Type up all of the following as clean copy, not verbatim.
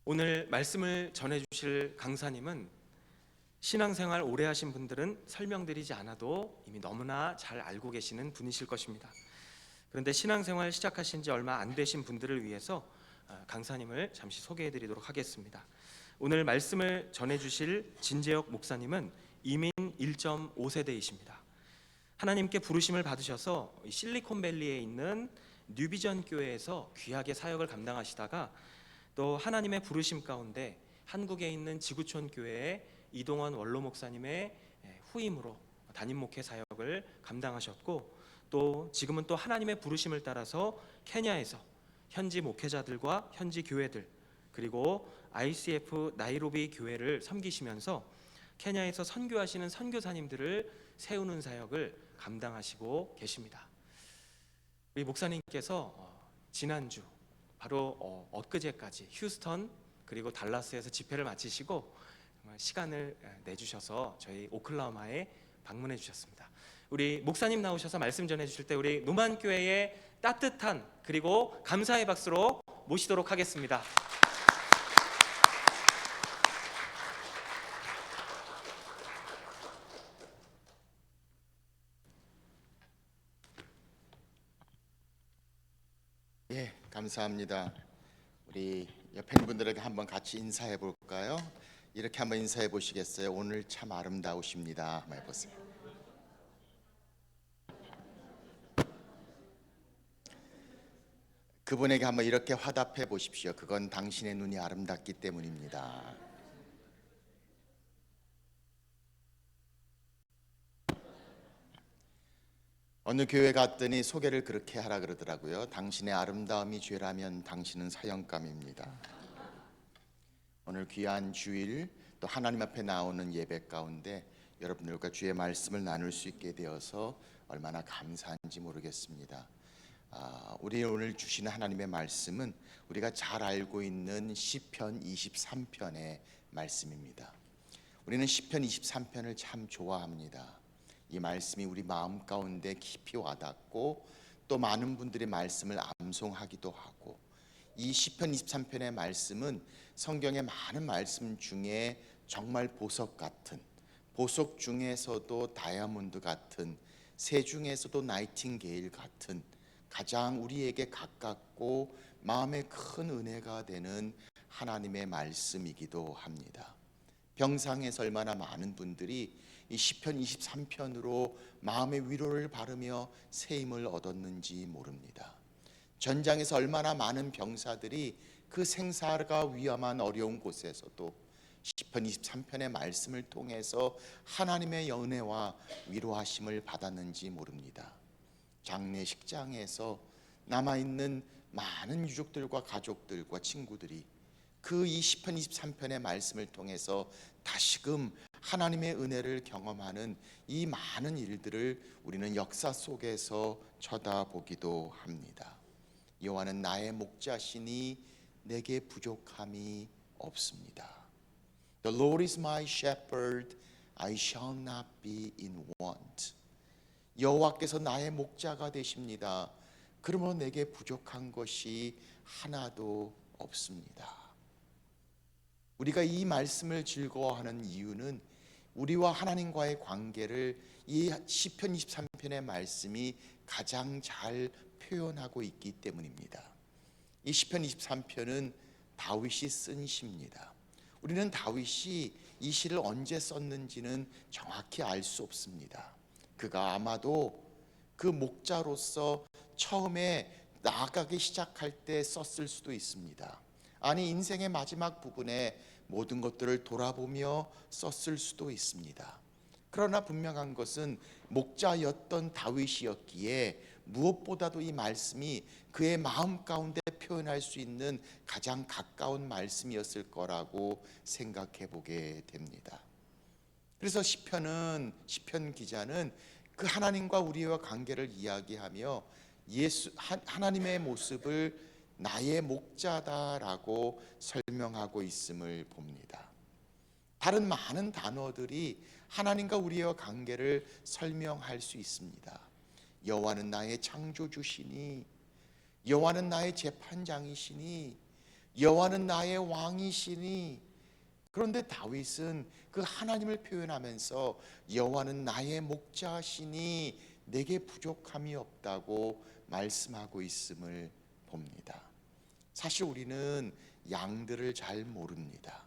오늘 말씀을 전해주실 강사님은 신앙생활 오래 하신 분들은 설명드리지 않아도 이미 너무나 잘 알고 계시는 분이실 것입니다. 그런데 신앙생활 시작하신 지 얼마 안 되신 분들을 위해서 강사님을 잠시 소개해드리도록 하겠습니다. 오늘 말씀을 전해주실 진재혁 목사님은 이민 1.5세대이십니다. 하나님께 부르심을 받으셔서 실리콘밸리에 있는 뉴비전 교회에서 귀하게 사역을 감당하시다가 또 하나님의 부르심 가운데 한국에 있는 지구촌 교회의 이동원 원로 목사님의 후임으로 담임 목회 사역을 감당하셨고, 또 지금은 또 하나님의 부르심을 따라서 케냐에서 현지 목회자들과 현지 교회들, 그리고 ICF 나이로비 교회를 섬기시면서 케냐에서 선교하시는 선교사님들을 세우는 사역을 감당하시고 계십니다. 우리 목사님께서 지난주 바로 엊그제까지 휴스턴 그리고 달라스에서 집회를 마치시고 정말 시간을 내주셔서 저희 오클라호마에 방문해 주셨습니다. 우리 목사님 나오셔서 말씀 전해 주실 때 우리 노만교회의 따뜻한 그리고 감사의 박수로 모시도록 하겠습니다. 예, 감사합니다. 우리 옆에 있는 분들에게 한번 같이 인사해 볼까요? 이렇게 한번 인사해 보시겠어요? 오늘 참 아름다우십니다. 한번 해보세요. 그분에게 한번 이렇게 화답해 보십시오. 그건 당신의 눈이 아름답기 때문입니다. 어느 교회 갔더니 소개를 그렇게 하라 그러더라고요. 당신의 아름다움이 죄라면 당신은 사형감입니다. 오늘 귀한 주일 또 하나님 앞에 나오는 예배 가운데 여러분들과 주의 말씀을 나눌 수 있게 되어서 얼마나 감사한지 모르겠습니다. 우리 오늘 주시는 하나님의 말씀은 우리가 잘 알고 있는 시편 23편의 말씀입니다. 우리는 시편 23편을 참 좋아합니다. 이 말씀이 우리 마음 가운데 깊이 와닿고 또 많은 분들의 말씀을 암송하기도 하고, 이 시편 23편의 말씀은 성경의 많은 말씀 중에 정말 보석 같은, 보석 중에서도 다이아몬드 같은, 새 중에서도 나이팅게일 같은 가장 우리에게 가깝고 마음에 큰 은혜가 되는 하나님의 말씀이기도 합니다. 병상에서 얼마나 많은 분들이 이 시편 23편으로 마음의 위로를 바르며 새 힘을 얻었는지 모릅니다. 전장에서 얼마나 많은 병사들이 그 생사가 위험한 어려운 곳에서도 시편 23편의 말씀을 통해서 하나님의 은혜와 위로하심을 받았는지 모릅니다. 장례식장에서 남아있는 많은 유족들과 가족들과 친구들이 그 이 시편 23편의 말씀을 통해서 다시금 하나님의 은혜를 경험하는 이 많은 일들을 우리는 역사 속에서 쳐다보기도 합니다. 여호와는 나의 목자시니 내게 부족함이 없습니다. The Lord is my shepherd, I shall not be in want. 여호와께서 나의 목자가 되십니다. 그러므로 내게 부족한 것이 하나도 없습니다. 우리가 이 말씀을 즐거워하는 이유는 우리와 하나님과의 관계를 이 시편 23편의 말씀이 가장 잘 표현하고 있기 때문입니다. 이 시편 23편은 다윗이 쓴 시입니다. 우리는 다윗이 이 시를 언제 썼는지는 정확히 알 수 없습니다. 그가 아마도 그 목자로서 처음에 나아가기 시작할 때 썼을 수도 있습니다. 아니, 인생의 마지막 부분에 모든 것들을 돌아보며 썼을 수도 있습니다. 그러나 분명한 것은 목자였던 다윗이었기에 무엇보다도 이 말씀이 그의 마음 가운데 표현할 수 있는 가장 가까운 말씀이었을 거라고 생각해 보게 됩니다. 그래서 시편 기자는 그 하나님과 우리와 관계를 이야기하며 하나님의 모습을 나의 목자다라고 설명하고 있음을 봅니다. 다른 많은 단어들이 하나님과 우리와 관계를 설명할 수 있습니다. 여호와는 나의 창조주시니, 여호와는 나의 재판장이시니, 여호와는 나의 왕이시니. 그런데 다윗은 그 하나님을 표현하면서 여호와는 나의 목자시니 내게 부족함이 없다고 말씀하고 있음을 봅니다. 사실 우리는 양들을 잘 모릅니다.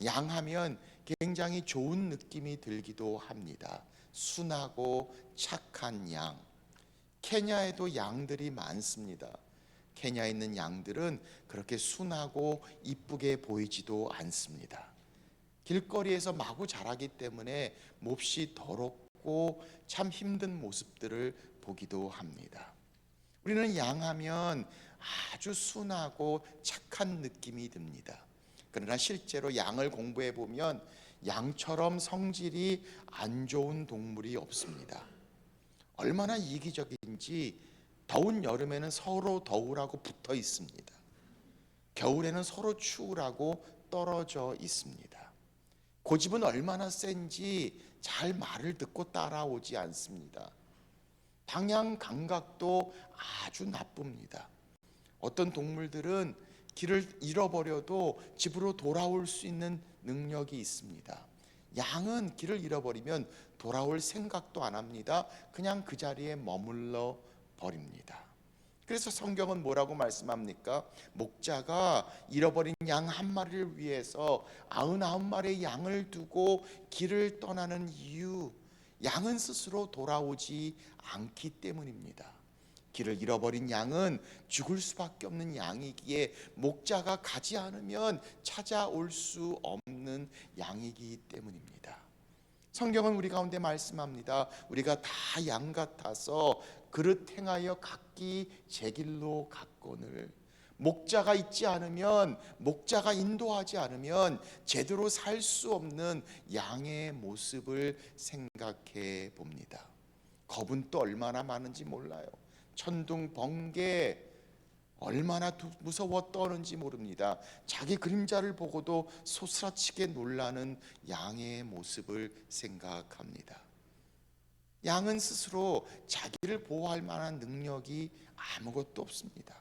양하면 굉장히 좋은 느낌이 들기도 합니다. 순하고 착한 양. 케냐에도 양들이 많습니다. 케냐에 있는 양들은 그렇게 순하고 이쁘게 보이지도 않습니다. 길거리에서 마구 자라기 때문에 몹시 더럽고 참 힘든 모습들을 보기도 합니다. 우리는 양하면 아주 순하고 착한 느낌이 듭니다. 그러나 실제로 양을 공부해 보면 양처럼 성질이 안 좋은 동물이 없습니다. 얼마나 이기적인지 더운 여름에는 서로 더우라고 붙어 있습니다. 겨울에는 서로 추우라고 떨어져 있습니다. 고집은 얼마나 센지 잘 말을 듣고 따라오지 않습니다. 방향 감각도 아주 나쁩니다. 어떤 동물들은 길을 잃어버려도 집으로 돌아올 수 있는 능력이 있습니다. 양은 길을 잃어버리면 돌아올 생각도 안 합니다. 그냥 그 자리에 머물러 버립니다. 그래서 성경은 뭐라고 말씀합니까? 목자가 잃어버린 양 한 마리를 위해서 99마리의 양을 두고 길을 떠나는 이유, 양은 스스로 돌아오지 않기 때문입니다. 길을 잃어버린 양은 죽을 수밖에 없는 양이기에 목자가 가지 않으면 찾아올 수 없는 양이기 때문입니다. 성경은 우리 가운데 말씀합니다. 우리가 다 양 같아서 그릇 행하여 각기 제 길로 갔거늘. 목자가 있지 않으면, 목자가 인도하지 않으면 제대로 살 수 없는 양의 모습을 생각해 봅니다. 겁은 또 얼마나 많은지 몰라요. 천둥 번개 얼마나 무서워 떠는지 모릅니다. 자기 그림자를 보고도 소스라치게 놀라는 양의 모습을 생각합니다. 양은 스스로 자기를 보호할 만한 능력이 아무것도 없습니다.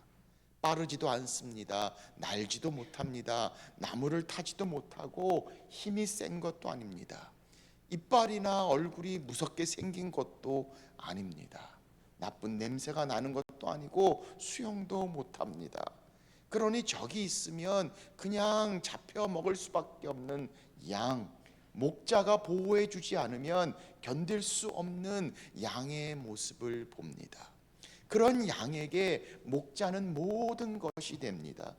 빠르지도 않습니다. 날지도 못합니다. 나무를 타지도 못하고 힘이 센 것도 아닙니다. 이빨이나 얼굴이 무섭게 생긴 것도 아닙니다. 나쁜 냄새가 나는 것도 아니고 수영도 못합니다. 그러니 적이 있으면 그냥 잡혀 먹을 수밖에 없는 양, 목자가 보호해 주지 않으면 견딜 수 없는 양의 모습을 봅니다. 그런 양에게 목자는 모든 것이 됩니다.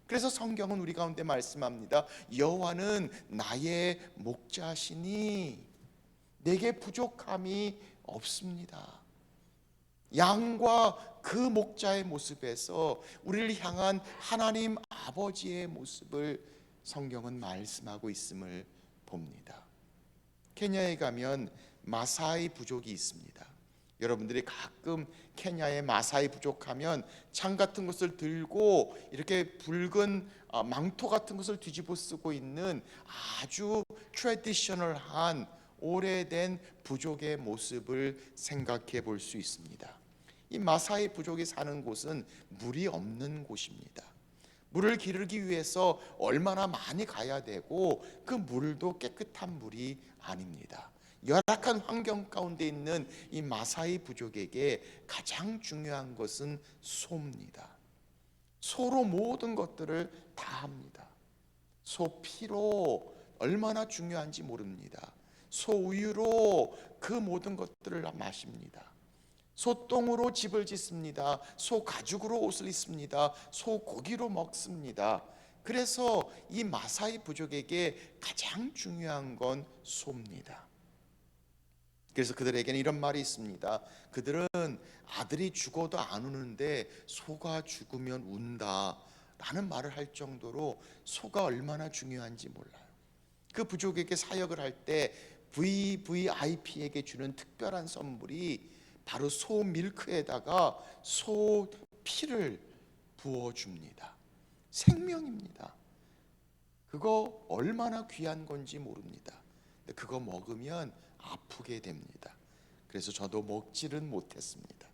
그래서 성경은 우리 가운데 말씀합니다. 여호와는 나의 목자시니 내게 부족함이 없습니다. 양과 그 목자의 모습에서 우리를 향한 하나님 아버지의 모습을 성경은 말씀하고 있음을 봅니다. 케냐에 가면 마사이 부족이 있습니다. 여러분들이 가끔 케냐의 마사이 부족하면 창 같은 것을 들고 이렇게 붉은 망토 같은 것을 뒤집어 쓰고 있는 아주 트래디셔널한 오래된 부족의 모습을 생각해 볼 수 있습니다. 이 마사이 부족이 사는 곳은 물이 없는 곳입니다. 물을 기르기 위해서 얼마나 많이 가야 되고 그 물도 깨끗한 물이 아닙니다. 열악한 환경 가운데 있는 이 마사이 부족에게 가장 중요한 것은 소입니다. 소로 모든 것들을 다 합니다. 소 피로 얼마나 중요한지 모릅니다. 소 우유로 그 모든 것들을 마십니다. 소똥으로 집을 짓습니다. 소 가죽으로 옷을 입습니다. 소 고기로 먹습니다. 그래서 이 마사이 부족에게 가장 중요한 건 소입니다. 그래서 그들에게는 이런 말이 있습니다. 그들은 아들이 죽어도 안 우는데 소가 죽으면 운다 라는 말을 할 정도로 소가 얼마나 중요한지 몰라요. 그 부족에게 사역을 할 때 VVIP에게 주는 특별한 선물이 바로 소 밀크에다가 소 피를 부어줍니다. 생명입니다. 그거 얼마나 귀한 건지 모릅니다. 근데 그거 먹으면 아프게 됩니다. 그래서 저도 먹지는 못했습니다.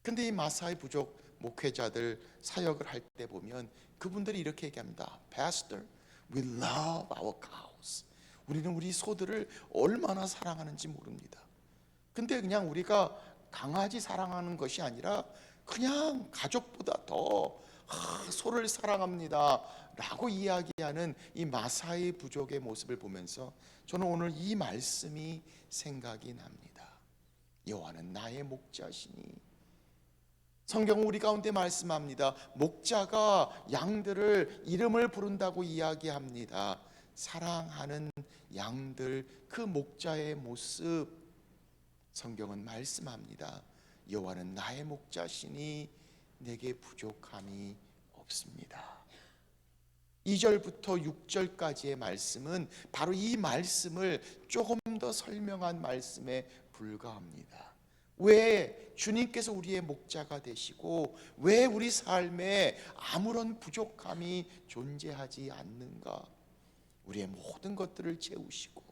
근데 이 마사이 부족 목회자들 사역을 할 때 보면 그분들이 이렇게 얘기합니다. Pastor, we love our cows. 우리는 우리 소들을 얼마나 사랑하는지 모릅니다. 근데 그냥 우리가 강아지 사랑하는 것이 아니라 그냥 가족보다 더 소를 사랑합니다 라고 이야기하는 이 마사이 부족의 모습을 보면서 저는 오늘 이 말씀이 생각이 납니다. 여호와는 나의 목자시니. 성경은 우리 가운데 말씀합니다. 목자가 양들을 이름을 부른다고 이야기합니다. 사랑하는 양들, 그 목자의 모습 성경은 말씀합니다. 여호와는 나의 목자시니 내게 부족함이 없습니다. 2절부터 6절까지의 말씀은 바로 이 말씀을 조금 더 설명한 말씀에 불과합니다. 왜 주님께서 우리의 목자가 되시고 왜 우리 삶에 아무런 부족함이 존재하지 않는가? 우리의 모든 것들을 채우시고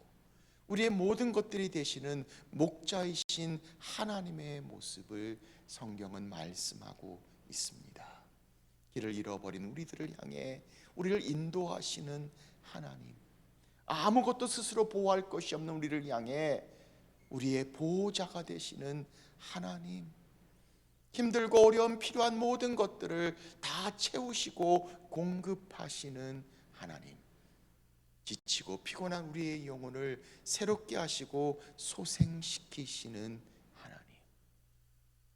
우리의 모든 것들이 되시는 목자이신 하나님의 모습을 성경은 말씀하고 있습니다. 길을 잃어버린 우리들을 향해 우리를 인도하시는 하나님, 아무것도 스스로 보호할 것이 없는 우리를 향해 우리의 보호자가 되시는 하나님, 힘들고 어려운 필요한 모든 것들을 다 채우시고 공급하시는 하나님, 지치고 피곤한 우리의 영혼을 새롭게 하시고 소생시키시는 하나님.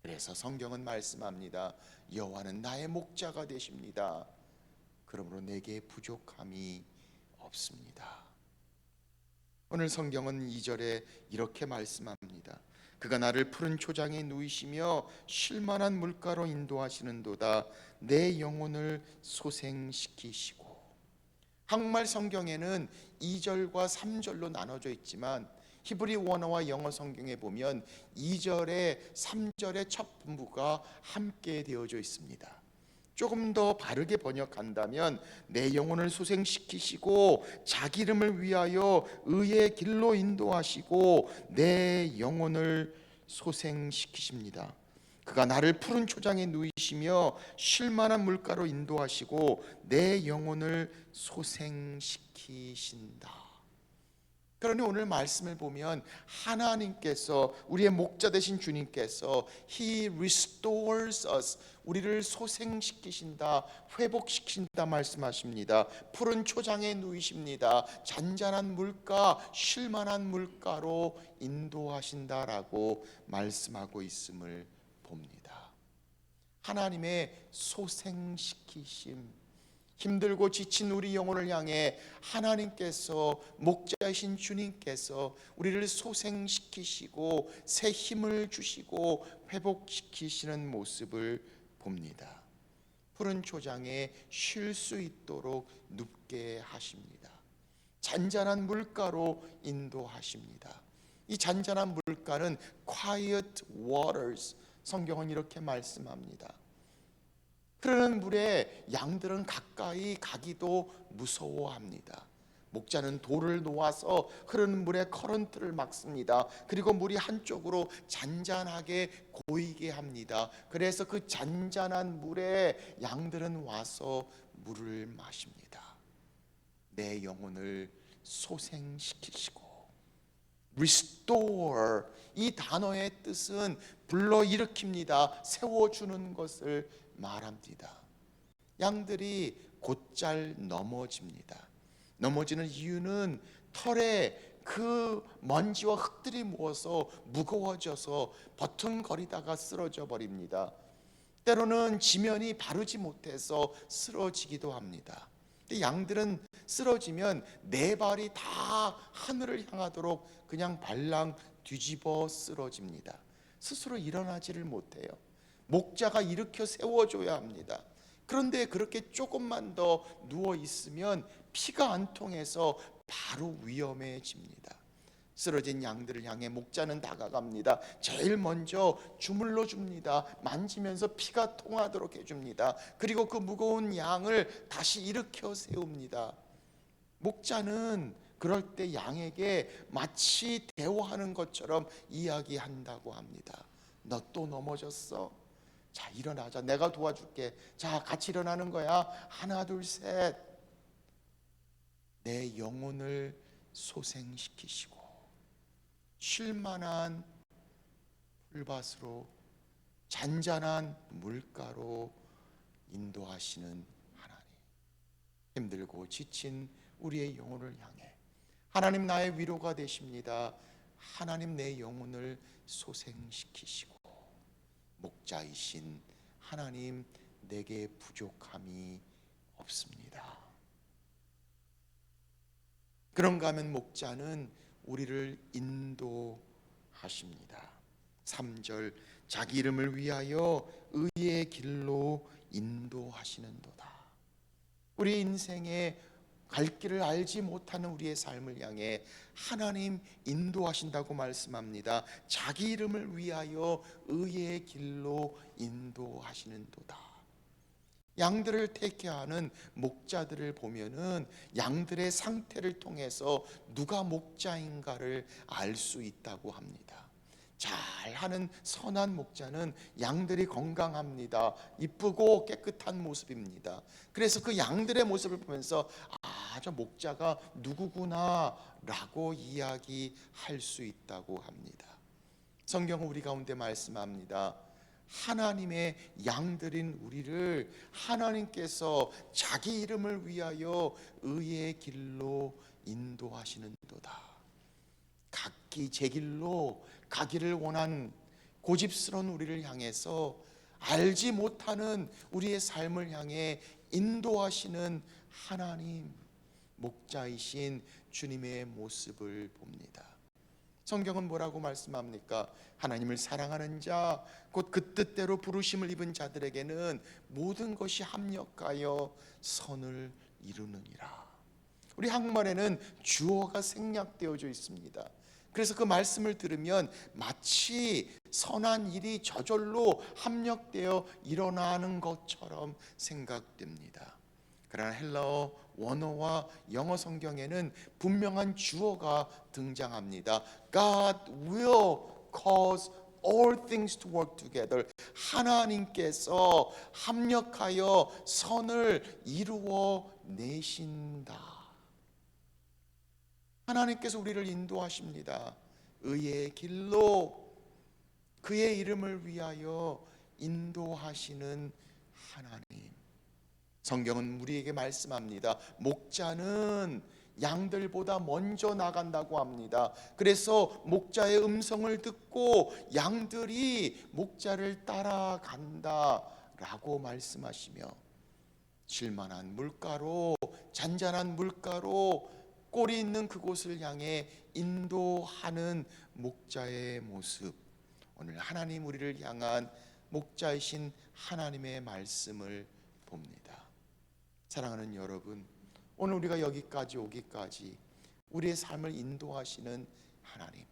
그래서 성경은 말씀합니다. 여호와는 나의 목자가 되십니다. 그러므로 내게 부족함이 없습니다. 오늘 성경은 2절에 이렇게 말씀합니다. 그가 나를 푸른 초장에 누이시며 쉴만한 물가로 인도하시는도다. 내 영혼을 소생시키시고. 한국말 성경에는 2절과 3절로 나눠져 있지만 히브리 원어와 영어 성경에 보면 2절에 3절의 첫 분부가 함께 되어져 있습니다. 조금 더 바르게 번역한다면 내 영혼을 소생시키시고 자기 이름을 위하여 의의 길로 인도하시고 내 영혼을 소생시키십니다. 그가 나를 푸른 초장에 누이시며 쉴만한 물가로 인도하시고 내 영혼을 소생시키신다. 그러니 오늘 말씀을 보면 하나님께서, 우리의 목자 되신 주님께서 He restores us, 우리를 소생시키신다, 회복시킨다 말씀하십니다. 푸른 초장에 누이십니다. 잔잔한 물가, 쉴만한 물가로 인도하신다라고 말씀하고 있음을 봅니다. 하나님의 소생시키심, 힘들고 지친 우리 영혼을 향해 하나님께서, 목자이신 주님께서 우리를 소생시키시고 새 힘을 주시고 회복시키시는 모습을 봅니다. 푸른 초장에 쉴 수 있도록 눕게 하십니다. 잔잔한 물가로 인도하십니다. 이 잔잔한 물가는 quiet waters, 성경은 이렇게 말씀합니다. 흐르는 물에 양들은 가까이 가기도 무서워합니다. 목자는 돌을 놓아서 흐르는 물에 커런트를 막습니다. 그리고 물이 한쪽으로 잔잔하게 고이게 합니다. 그래서 그 잔잔한 물에 양들은 와서 물을 마십니다. 내 영혼을 소생시키시고, restore, 이 단어의 뜻은 불러일으킵니다. 세워주는 것을 말합니다. 양들이 곧잘 넘어집니다. 넘어지는 이유는 털에 그 먼지와 흙들이 모여서 무거워져서 버튼거리다가 쓰러져 버립니다. 때로는 지면이 바르지 못해서 쓰러지기도 합니다. 양들은 쓰러지면 네 발이 다 하늘을 향하도록 그냥 발랑 뒤집어 쓰러집니다. 스스로 일어나지를 못해요. 목자가 일으켜 세워줘야 합니다. 그런데 그렇게 조금만 더 누워 있으면 피가 안 통해서 바로 위험해집니다. 쓰러진 양들을 향해 목자는 다가갑니다. 제일 먼저 주물러 줍니다. 만지면서 피가 통하도록 해줍니다. 그리고 그 무거운 양을 다시 일으켜 세웁니다. 목자는 그럴 때 양에게 마치 대화하는 것처럼 이야기한다고 합니다. 너 또 넘어졌어? 자, 일어나자. 내가 도와줄게. 자, 같이 일어나는 거야. 하나, 둘, 셋. 내 영혼을 소생시키시고 쉴만한 풀밭으로, 잔잔한 물가로 인도하시는 하나님. 힘들고 지친 우리의 영혼을 향해 하나님 나의 위로가 되십니다. 하나님 내 영혼을 소생시키시고 목자이신 하나님 내게 부족함이 없습니다. 그런가 하면 목자는 우리를 인도하십니다. 3절 자기 이름을 위하여 의의 길로 인도하시는도다. 우리 인생에 갈 길을 알지 못하는 우리의 삶을 향해 하나님 인도하신다고 말씀합니다. 자기 이름을 위하여 의의 길로 인도하시는도다. 양들을 택해하는 목자들을 보면은 양들의 상태를 통해서 누가 목자인가를 알 수 있다고 합니다. 잘하는 선한 목자는 양들이 건강합니다. 이쁘고 깨끗한 모습입니다. 그래서 그 양들의 모습을 보면서 저 목자가 누구구나 라고 이야기할 수 있다고 합니다. 성경은 우리 가운데 말씀합니다. 하나님의 양들인 우리를 하나님께서 자기 이름을 위하여 의의 길로 인도하시는도다. 각기 제 길로 가기를 원한 고집스러운 우리를 향해서 알지 못하는 우리의 삶을 향해 인도하시는 하나님, 목자이신 주님의 모습을 봅니다. 성경은 뭐라고 말씀합니까? 하나님을 사랑하는 자, 곧 그 뜻대로 부르심을 입은 자들에게는 모든 것이 합력하여 선을 이루느니라. 우리 한국말에는 주어가 생략되어져 있습니다. 그래서 그 말씀을 들으면 마치 선한 일이 저절로 합력되어 일어나는 것처럼 생각됩니다. 그러나 헬라어 원어와 영어 성경에는 분명한 주어가 등장합니다. God will cause all things to work together. 하나님께서 합력하여 선을 이루어 내신다. 하나님께서 우리를 인도하십니다. 의의 길로 그의 이름을 위하여 인도하시는 하나님. 성경은 우리에게 말씀합니다. 목자는 양들보다 먼저 나간다고 합니다. 그래서 목자의 음성을 듣고 양들이 목자를 따라간다라고 말씀하시며 쉴만한 물가로, 잔잔한 물가로 꼴이 있는 그곳을 향해 인도하는 목자의 모습, 오늘 하나님 우리를 향한 목자이신 하나님의 말씀을 봅니다. 사랑하는 여러분, 오늘 우리가 여기까지 오기까지 우리의 삶을 인도하시는 하나님,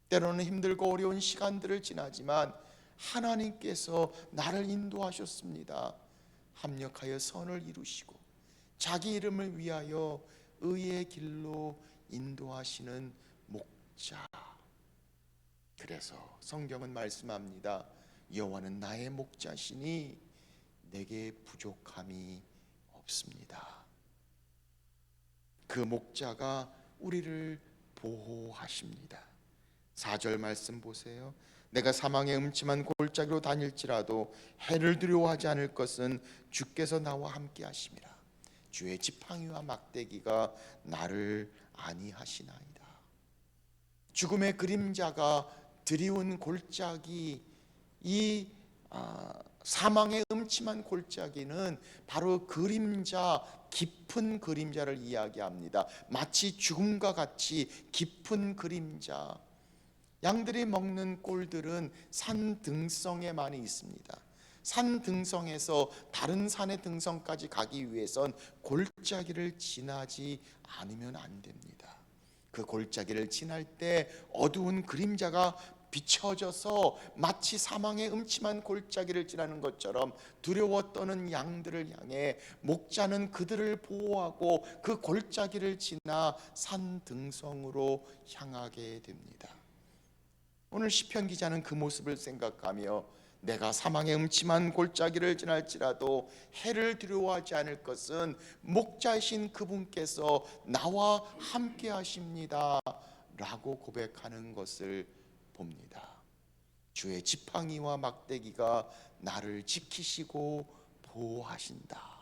때로는 힘들고 어려운 시간들을 지나지만 하나님께서 나를 인도하셨습니다. 합력하여 선을 이루시고 자기 이름을 위하여 의의 길로 인도하시는 목자. 그래서 성경은 말씀합니다. 여호와는 나의 목자시니 내게 부족함이 없습니다. 그 목자가 우리를 보호하십니다. 4절 말씀 보세요. 내가 사망의 음침한 골짜기로 다닐지라도 해를 두려워하지 않을 것은 주께서 나와 함께 하심이라. 주의 지팡이와 막대기가 나를 안위하시나이다. 죽음의 그림자가 드리운 골짜기, 이 사망의 음침한 골짜기는 바로 그림자, 깊은 그림자를 이야기합니다. 마치 죽음과 같이 깊은 그림자. 양들이 먹는 꼴들은 산 등성에 많이 있습니다. 산 등성에서 다른 산의 등성까지 가기 위해선 골짜기를 지나지 않으면 안 됩니다. 그 골짜기를 지날 때 어두운 그림자가 비춰져서 마치 사망의 음침한 골짜기를 지나는 것처럼 두려워 떠는 양들을 향해 목자는 그들을 보호하고 그 골짜기를 지나 산 등성으로 향하게 됩니다. 오늘 시편 기자는 그 모습을 생각하며 내가 사망의 음침한 골짜기를 지날지라도 해를 두려워하지 않을 것은 목자이신 그분께서 나와 함께 하십니다 라고 고백하는 것을 봅니다. 주의 지팡이와 막대기가 나를 지키시고 보호하신다.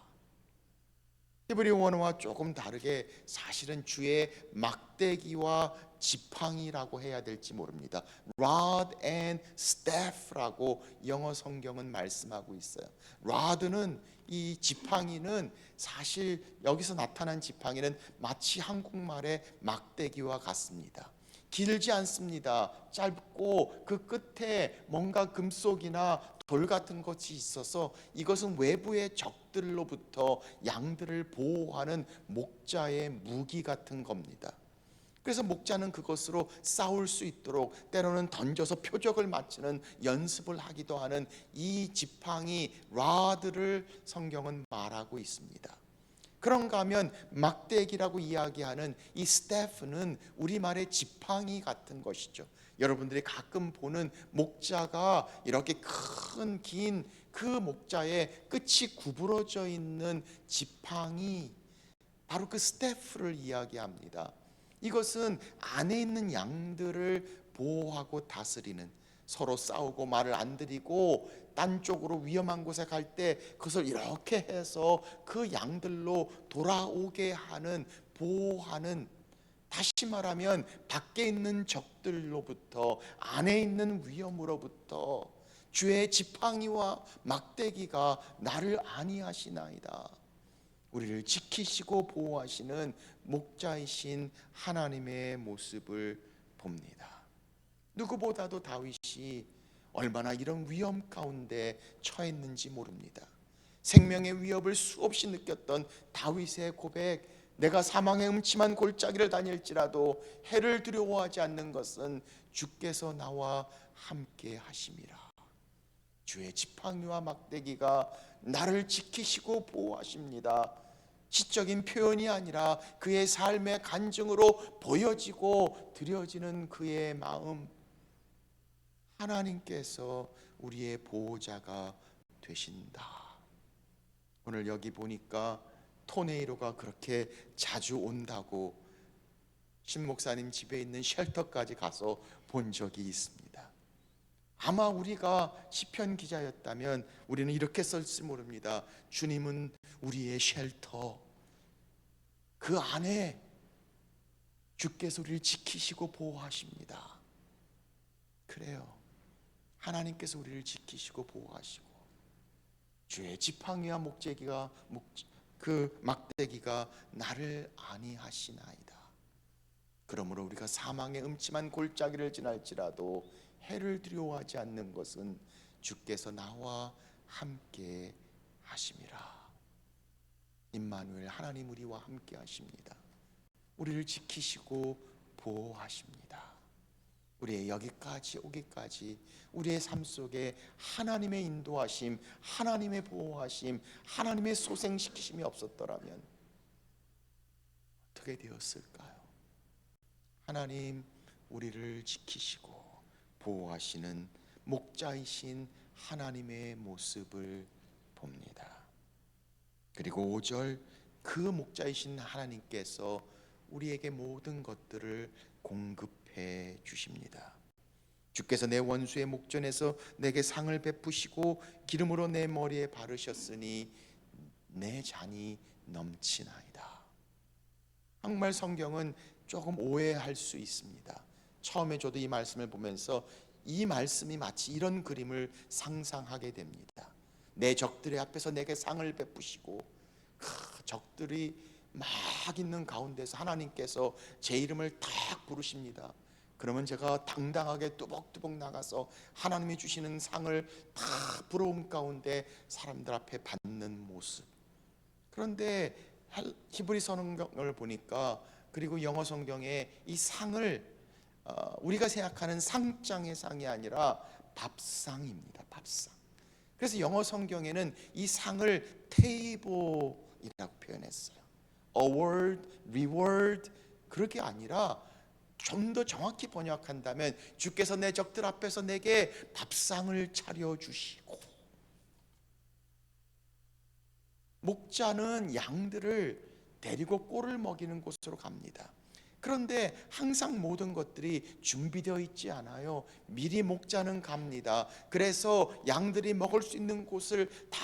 히브리 원어와 조금 다르게 사실은 주의 막대기와 지팡이라고 해야 될지 모릅니다. Rod and staff라고 영어 성경은 말씀하고 있어요. Rod는, 이 지팡이는 사실 여기서 나타난 지팡이는 마치 한국말의 막대기와 같습니다. 길지 않습니다. 짧고 그 끝에 뭔가 금속이나 돌 같은 것이 있어서 이것은 외부의 적들로부터 양들을 보호하는 목자의 무기 같은 겁니다. 그래서 목자는 그것으로 싸울 수 있도록 때로는 던져서 표적을 맞추는 연습을 하기도 하는 이 지팡이 라드를 성경은 말하고 있습니다. 그런가 하면 막대기라고 이야기하는 이 스태프는 우리말의 지팡이 같은 것이죠. 여러분들이 가끔 보는 목자가 이렇게 큰 긴 그 목자의 끝이 구부러져 있는 지팡이, 바로 그 스태프를 이야기합니다. 이것은 안에 있는 양들을 보호하고 다스리는, 서로 싸우고 말을 안 들이고 딴 쪽으로 위험한 곳에 갈 때 그것을 이렇게 해서 그 양들로 돌아오게 하는, 보호하는, 다시 말하면 밖에 있는 적들로부터, 안에 있는 위험으로부터 주의 지팡이와 막대기가 나를 안위하시나이다. 우리를 지키시고 보호하시는 목자이신 하나님의 모습을 봅니다. 누구보다도 다윗이 얼마나 이런 위험 가운데 처했는지 모릅니다. 생명의 위협을 수없이 느꼈던 다윗의 고백, 내가 사망의 음침한 골짜기를 다닐지라도 해를 두려워하지 않는 것은 주께서 나와 함께 하심이라. 주의 지팡이와 막대기가 나를 지키시고 보호하십니다. 시적인 표현이 아니라 그의 삶의 간증으로 보여지고 드려지는 그의 마음, 하나님께서 우리의 보호자가 되신다. 오늘 여기 보니까 토네이도가 그렇게 자주 온다고 신 목사님 집에 있는 쉘터까지 가서 본 적이 있습니다. 아마 우리가 시편 기자였다면 우리는 이렇게 쓸지 모릅니다. 주님은 우리의 쉘터, 그 안에 주께서 우리를 지키시고 보호하십니다. 그래요. 하나님께서 우리를 지키시고 보호하시고 주의 지팡이와 목재기가 그 막대기가 나를 안위하시나이다. 그러므로 우리가 사망의 음침한 골짜기를 지날지라도 해를 두려워하지 않는 것은 주께서 나와 함께 하심이라. 임마누엘, 하나님 우리와 함께 하십니다. 우리를 지키시고 보호하십니다. 우리의 여기까지 오기까지 우리의 삶 속에 하나님의 인도하심, 하나님의 보호하심, 하나님의 소생시키심이 없었더라면 어떻게 되었을까요? 하나님 우리를 지키시고 보호하시는 목자이신 하나님의 모습을 봅니다. 그리고 5절, 그 목자이신 하나님께서 우리에게 모든 것들을 공급해 주십니다. 주께서 내 원수의 목전에서 내게 상을 베푸시고 기름으로 내 머리에 바르셨으니 내 잔이 넘치나이다. 한국말 성경은 조금 오해할 수 있습니다. 처음에 저도 이 말씀을 보면서 이 말씀이 마치 이런 그림을 상상하게 됩니다. 내 적들의 앞에서 내게 상을 베푸시고 적들이 막 있는 가운데서 하나님께서 제 이름을 딱 부르십니다. 그러면 제가 당당하게 뚜벅뚜벅 나가서 하나님이 주시는 상을 다 부러움 가운데 사람들 앞에 받는 모습. 그런데 히브리 성경을 보니까, 그리고 영어 성경에 이 상을 우리가 생각하는 상장의 상이 아니라 밥상입니다. 밥상. 그래서 영어 성경에는 이 상을 테이블이라고 표현했어요. award, reward, 그렇게 아니라 좀 더 정확히 번역한다면 주께서 내 적들 앞에서 내게 밥상을 차려주시고, 목자는 양들을 데리고 꼴을 먹이는 곳으로 갑니다. 그런데 항상 모든 것들이 준비되어 있지 않아요. 미리 목자는 갑니다. 그래서 양들이 먹을 수 있는 곳을 다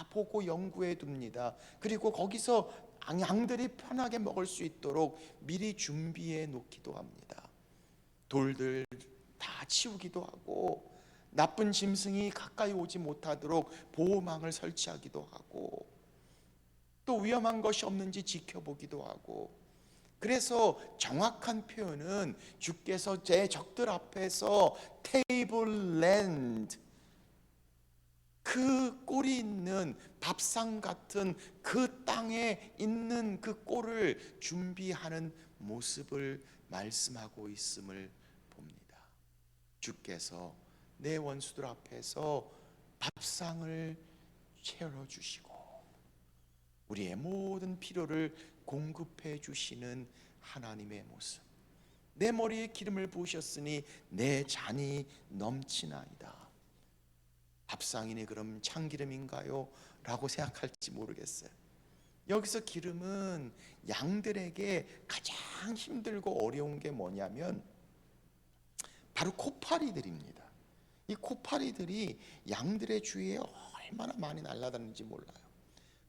보고 연구해 둡니다. 그리고 거기서 양들이 편하게 먹을 수 있도록 미리 준비해 놓기도 합니다. 돌들 다 치우기도 하고, 나쁜 짐승이 가까이 오지 못하도록 보호망을 설치하기도 하고, 또 위험한 것이 없는지 지켜보기도 하고. 그래서 정확한 표현은 주께서 제 적들 앞에서 테이블 랜드, 그 꼴이 있는 밥상 같은 그 땅에 있는 그 꼴을 준비하는 모습을 말씀하고 있음을 봅니다. 주께서 내 원수들 앞에서 밥상을 채워주시고 우리의 모든 필요를 공급해 주시는 하나님의 모습. 내 머리에 기름을 부으셨으니 내 잔이 넘치나이다. 밥상이니 그럼 참기름인가요? 라고 생각할지 모르겠어요. 여기서 기름은 양들에게 가장 힘들고 어려운 게 뭐냐면 바로 코파리들입니다. 이 코파리들이 양들의 주위에 얼마나 많이 날아다니는지 몰라요.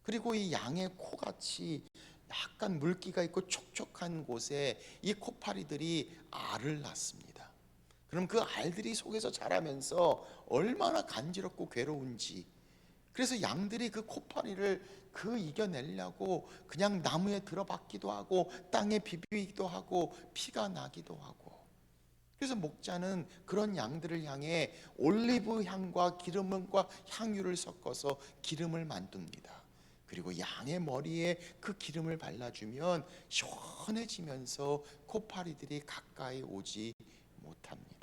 그리고 이 양의 코같이 약간 물기가 있고 촉촉한 곳에 이 코파리들이 알을 낳습니다. 그럼 그 알들이 속에서 자라면서 얼마나 간지럽고 괴로운지, 그래서 양들이 그 코파리를 이겨내려고 그냥 나무에 들어박기도 하고 땅에 비비기도 하고 피가 나기도 하고. 그래서 목자는 그런 양들을 향해 올리브 향과 기름과 향유를 섞어서 기름을 만듭니다. 그리고 양의 머리에 그 기름을 발라주면 시원해지면서 코파리들이 가까이 오지 못합니다.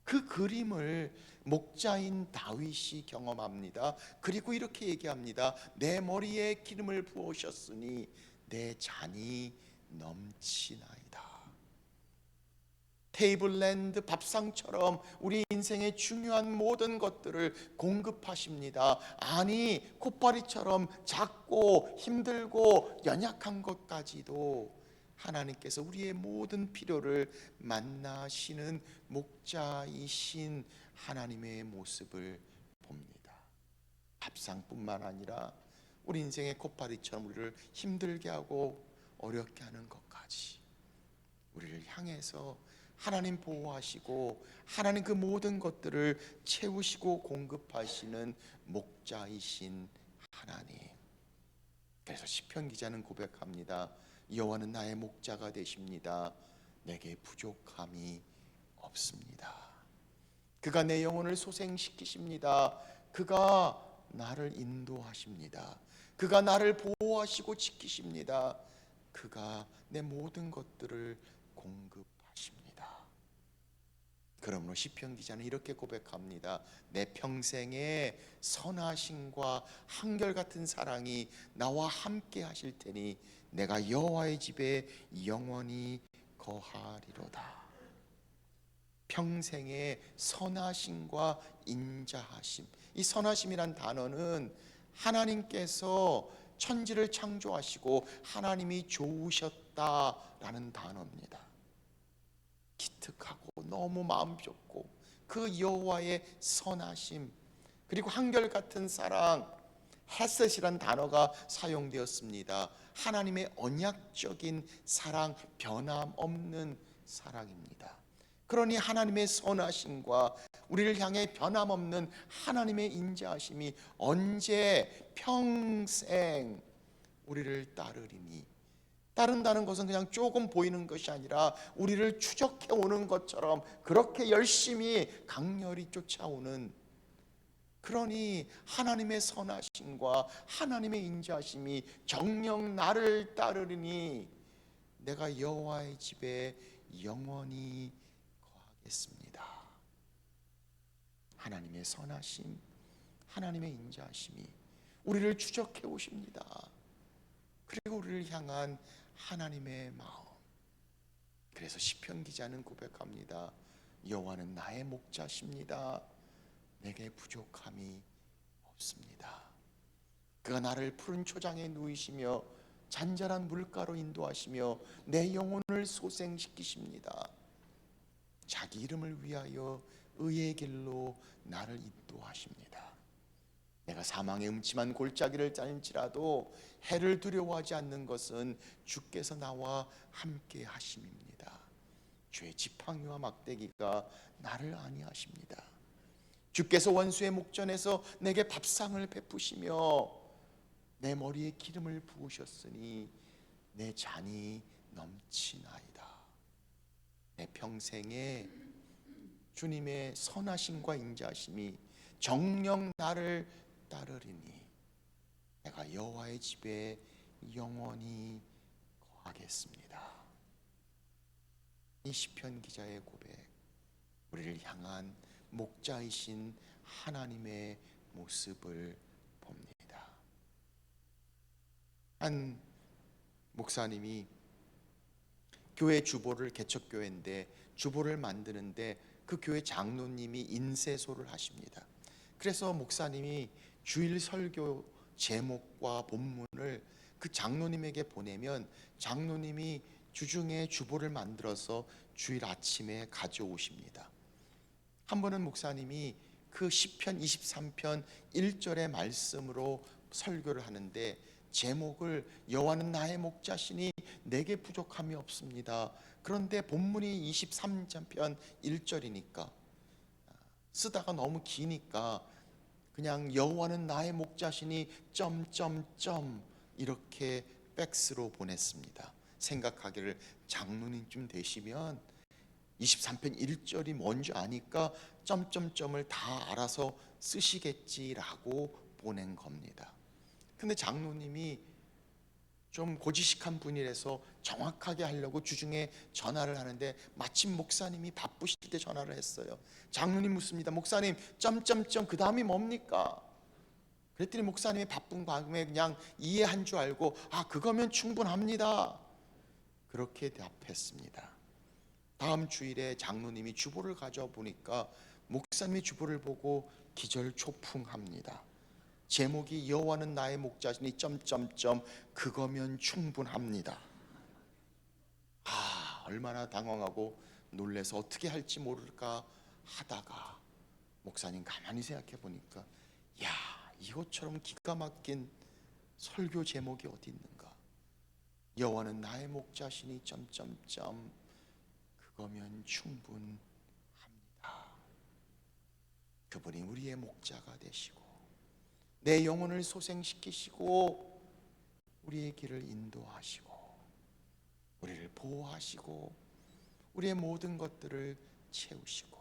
그 그림을 목자인 다윗이 경험합니다. 그리고 이렇게 얘기합니다. 내 머리에 기름을 부으셨으니 내 잔이 넘치나이다. 테이블랜드 밥상처럼 우리 인생의 중요한 모든 것들을 공급하십니다. 아니, 코파리처럼 작고 힘들고 연약한 것까지도 하나님께서 우리의 모든 필요를 만나시는 목자이신 하나님의 모습을 봅니다. 밥상뿐만 아니라 우리 인생의 코파리처럼 우리를 힘들게 하고 어렵게 하는 것까지 우리를 향해서 하나님 보호하시고 하나님 그 모든 것들을 채우시고 공급하시는 목자이신 하나님. 그래서 시편 기자는 고백합니다. 여호와는 나의 목자가 되십니다. 내게 부족함이 없습니다. 그가 내 영혼을 소생시키십니다. 그가 나를 인도하십니다. 그가 나를 보호하시고 지키십니다. 그가 내 모든 것들을 공급하십니다. 그러므로 시편 기자는 이렇게 고백합니다. 내 평생에 선하심과 한결같은 사랑이 나와 함께 하실 테니 내가 여호와의 집에 영원히 거하리로다. 평생의 선하심과 인자하심. 이 선하심이란 단어는 하나님께서 천지를 창조하시고 하나님이 좋으셨다라는 단어입니다. 기특하고 너무 마음 좁고 그 여호와의 선하심, 그리고 한결같은 사랑, 헤셋이란 단어가 사용되었습니다. 하나님의 언약적인 사랑, 변함없는 사랑입니다. 그러니 하나님의 선하심과 우리를 향해 변함없는 하나님의 인자하심이 언제 평생 우리를 따르리니, 따른다는 것은 그냥 조금 보이는 것이 아니라 우리를 추적해 오는 것처럼 그렇게 열심히 강렬히 쫓아오는, 그러니 하나님의 선하심과 하나님의 인자하심이 정녕 나를 따르리니 내가 여호와의 집에 영원히 거하겠습니다. 하나님의 선하심, 하나님의 인자하심이 우리를 추적해 오십니다. 그리고 우리를 향한 하나님의 마음. 그래서 시편 기자는 고백합니다. 여호와는 나의 목자십니다. 내게 부족함이 없습니다. 그가 나를 푸른 초장에 누이시며 잔잔한 물가로 인도하시며 내 영혼을 소생시키십니다. 자기 이름을 위하여 의의 길로 나를 인도하십니다. 내가 사망의 음침한 골짜기를 다닐지라도 해를 두려워하지 않는 것은 주께서 나와 함께 하심입니다. 주의 지팡이와 막대기가 나를 안위하십니다. 주께서 원수의 목전에서 내게 밥상을 베푸시며 내 머리에 기름을 부으셨으니 내 잔이 넘치나이다. 내 평생에 주님의 선하심과 인자하심이 정녕 나를 따르리니 내가 여호와의 집에 영원히 거하겠습니다. 이 시편 기자의 고백, 우리를 향한 목자이신 하나님의 모습을 봅니다. 한 목사님이 교회 주보를, 개척교회인데 주보를 만드는데 그 교회 장로님이 인쇄소를 하십니다. 그래서 목사님이 주일 설교 제목과 본문을 그 장로님에게 보내면 장로님이 주중에 주보를 만들어서 주일 아침에 가져오십니다. 한 번은 목사님이 그 시편 23편 1절의 말씀으로 설교를 하는데 제목을 여호와는 나의 목자시니 내게 부족함이 없습니다. 그런데 본문이 23편 1절이니까 쓰다가 너무 기니까 그냥 여호와는 나의 목자시니 점점점 이렇게 백스로 보냈습니다. 생각하기를 장로님쯤 되시면 23편 1절이 뭔지 아니까 점점점을 다 알아서 쓰시겠지라고 보낸 겁니다. 근데 장로님이 좀 고지식한 분이라서 정확하게 하려고 주중에 전화를 하는데 마침 목사님이 바쁘실 때 전화를 했어요. 장로님 묻습니다. 목사님 점점점 그 다음이 뭡니까? 그랬더니 목사님이 바쁜 밤에 그냥 이해한 줄 알고 그거면 충분합니다. 그렇게 답했습니다. 다음 주일에 장로님이 주보를 가져와 보니까 목사님이 주보를 보고 기절초풍합니다. 제목이 여호와는 나의 목자시니 점점점 그거면 충분합니다. 얼마나 당황하고 놀래서 어떻게 할지 모를까 하다가 목사님 가만히 생각해 보니까 이것처럼 기가 막힌 설교 제목이 어디 있는가? 여호와는 나의 목자시니 점점점 그거면 충분합니다. 그분이 우리의 목자가 되시고 내 영혼을 소생시키시고 우리의 길을 인도하시고 우리를 보호하시고 우리의 모든 것들을 채우시고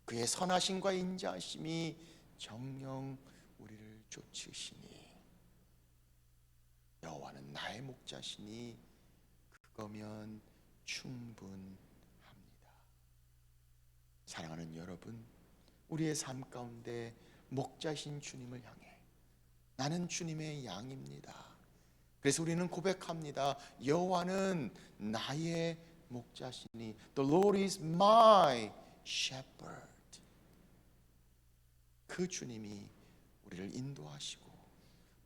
그의 선하심과 인자하심이 정녕 우리를 쫓으시니 여호와는 나의 목자시니 그거면 충분합니다. 사랑하는 여러분, 우리의 삶 가운데 목자신 주님을 향해 나는 주님의 양입니다. 그래서 우리는 고백합니다. 여호와는 나의 목자시니 The Lord is my shepherd. 그 주님이 우리를 인도하시고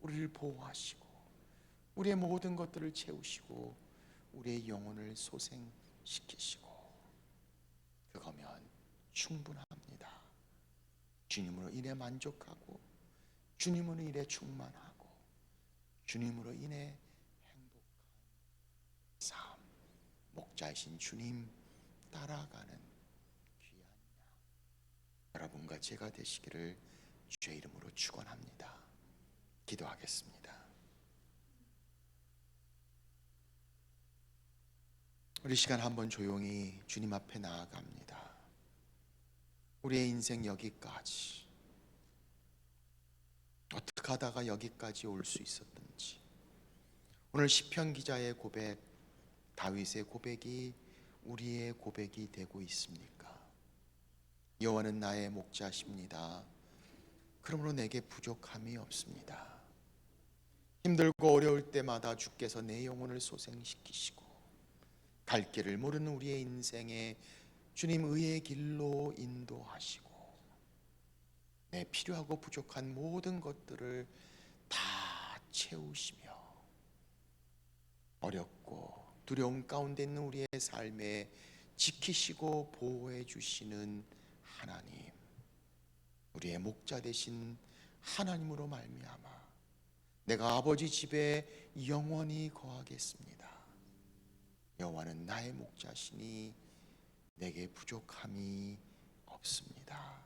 우리를 보호하시고 우리의 모든 것들을 채우시고 우리의 영혼을 소생시키시고 그거면 충분합니다. 주님으로 인해 만족하고 주님으로 인해 충만하고 주님으로 인해 행복한 삶, 목자이신 주님 따라가는 귀한 양 여러분과 제가 되시기를 주의 이름으로 축원합니다. 기도하겠습니다. 우리 시간 한번 조용히 주님 앞에 나아갑니다. 우리의 인생 여기까지 어떻게 하다가 여기까지 올 수 있었던지 오늘 시편 기자의 고백, 다윗의 고백이 우리의 고백이 되고 있습니까? 여호와는 나의 목자십니다. 그러므로 내게 부족함이 없습니다. 힘들고 어려울 때마다 주께서 내 영혼을 소생시키시고 갈 길을 모르는 우리의 인생에 주님 의의 길로 인도하시고 내 필요하고 부족한 모든 것들을 다 채우시며 어렵고 두려움 가운데 있는 우리의 삶에 지키시고 보호해 주시는 하나님, 우리의 목자 되신 하나님으로 말미암아 내가 아버지 집에 영원히 거하겠습니다. 여호와는 나의 목자시니 내게 부족함이 없습니다.